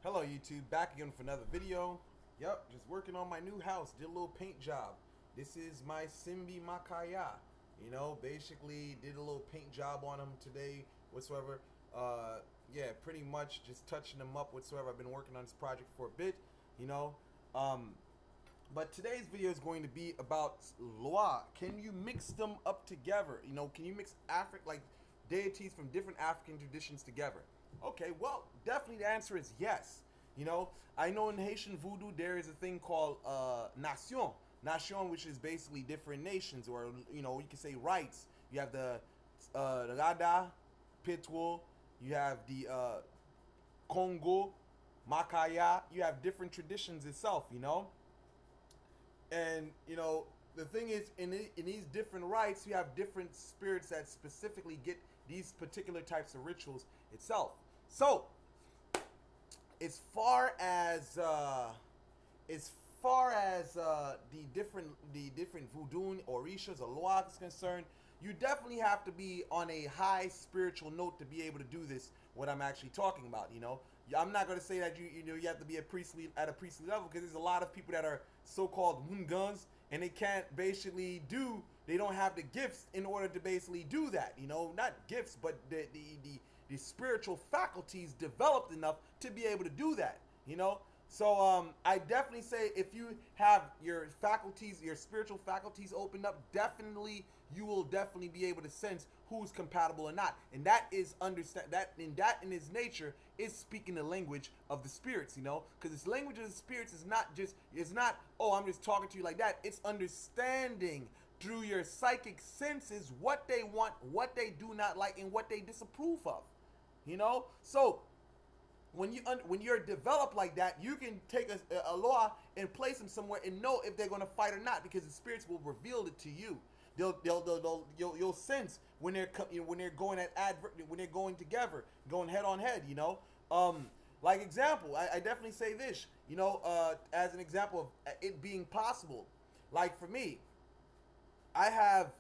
Hello YouTube, back again for another video. Yep, just working on my new house, did a little paint job. This is my Simbi Makaya. Basically did a little paint job on them today, whatsoever. Yeah, pretty much just touching them up whatsoever. I've been working on this project for a bit, you know. But today's video is going to be about Lwa. Can you mix them up together? Can you mix deities from different African traditions together? Okay, well, definitely the answer is yes. I know in Haitian voodoo there is a thing called nation. Nation, which is basically different nations, or you can say rights. You have the Rada, Pitwo, you have the Congo, Makaya. You have different traditions itself, And the thing is, in these different rites, you have different spirits that specifically get these particular types of rituals itself. So, as far as the different Vodun, Lwaorishas, or Lwa is concerned, you definitely have to be on a high spiritual note to be able to do this. What I'm actually talking about, I'm not going to say that you have to be at a priestly level, because there's a lot of people that are so-called Munguns and they can't basically they don't have the gifts in order to basically do that. Not gifts, but the spiritual faculties developed enough to be able to do that. So I definitely say if you have your faculties, your spiritual faculties opened up, definitely you will definitely be able to sense who's compatible or not. And that is in its nature is speaking the language of the spirits, because this language of the spirits is not, oh, I'm just talking to you like that. It's understanding through your psychic senses what they want, what they do not like, and what they disapprove of. So when you're developed like that, you can take a law and place them somewhere and know if they're going to fight or not, because the spirits will reveal it to you. You'll sense when they're going together, going head on head. Like example, I definitely say this. As an example of it being possible. Like for me, I have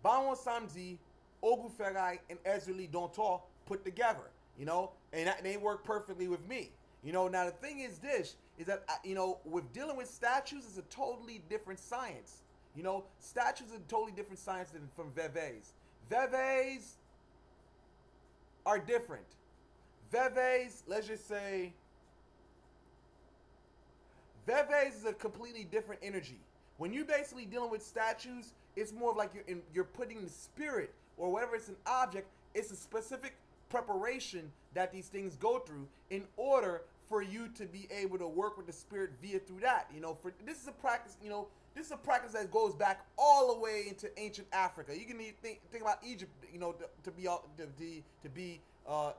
Banwo Samzi, Oguferai, and Ezrali Dontor put together. And they work perfectly with me. Now the thing is this, is that, with dealing with statues, is a totally different science. Statues are a totally different science than from Veves. Veves are different. Veves, let's just say, Veves is a completely different energy. When you're basically dealing with statues, it's more of like you're putting the spirit, or whatever it's an object, it's a specific preparation that these things go through in order for you to be able to work with the spirit via through that. This is a practice. This is a practice that goes back all the way into ancient Africa. You can think about Egypt. To be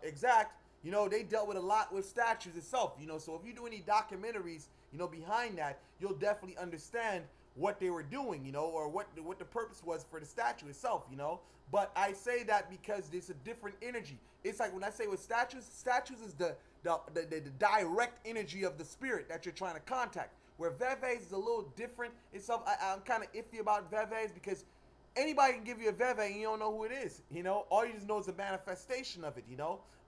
exact. They dealt with a lot with statues itself. So if you do any documentaries, behind that, you'll definitely understand what they were doing, or what the purpose was for the statue itself, But I say that because it's a different energy. It's like when I say with statues is the direct energy of the spirit that you're trying to contact. Where Veves is a little different. I'm kind of iffy about Veves, because anybody can give you a Veve and you don't know who it is, All you just know is a manifestation of it,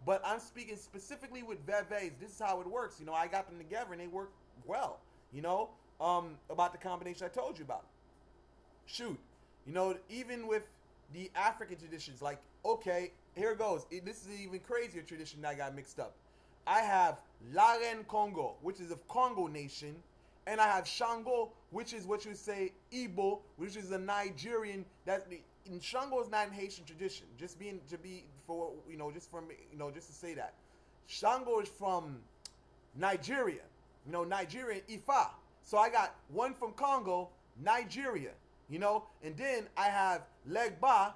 But I'm speaking specifically with Veves. This is how it works, I got them together and they work well, about the combination I told you about. Shoot, even with the African traditions, like, okay, here it goes. This is an even crazier tradition that got mixed up. I have Laren Congo, which is of Congo nation, and I have Shango, which is what you say Igbo, which is a Nigerian. Shango is not in Haitian tradition. Just to say that Shango is from Nigeria. Nigeria, Ifa. So I got one from Congo, Nigeria, and then I have Legba,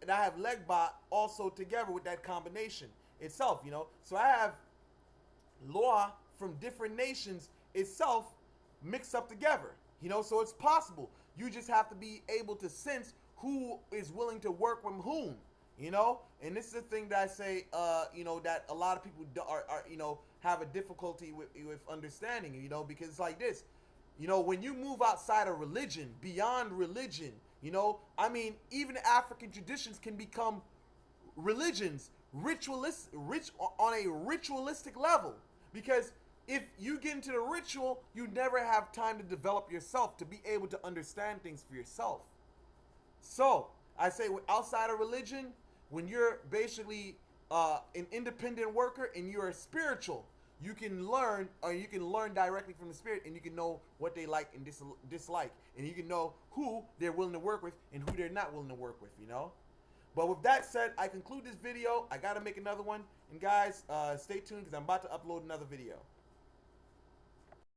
and I have Legba also together with that combination itself, So I have Lwa from different nations itself mixed up together, So it's possible. You just have to be able to sense who is willing to work with whom, And this is the thing that I say, that a lot of people are have a difficulty with understanding, because it's like this, when you move outside of religion, beyond religion, even African traditions can become religions on a ritualistic level, because if you get into the ritual, you never have time to develop yourself, to be able to understand things for yourself. So I say, outside of religion, when you're basically an independent worker and you're spiritual, you can learn, or you can learn directly from the spirit, and you can know what they like and dislike, and you can know who they're willing to work with and who they're not willing to work with, you know. But with that said, I conclude this video. I gotta make another one, and guys, stay tuned because I'm about to upload another video.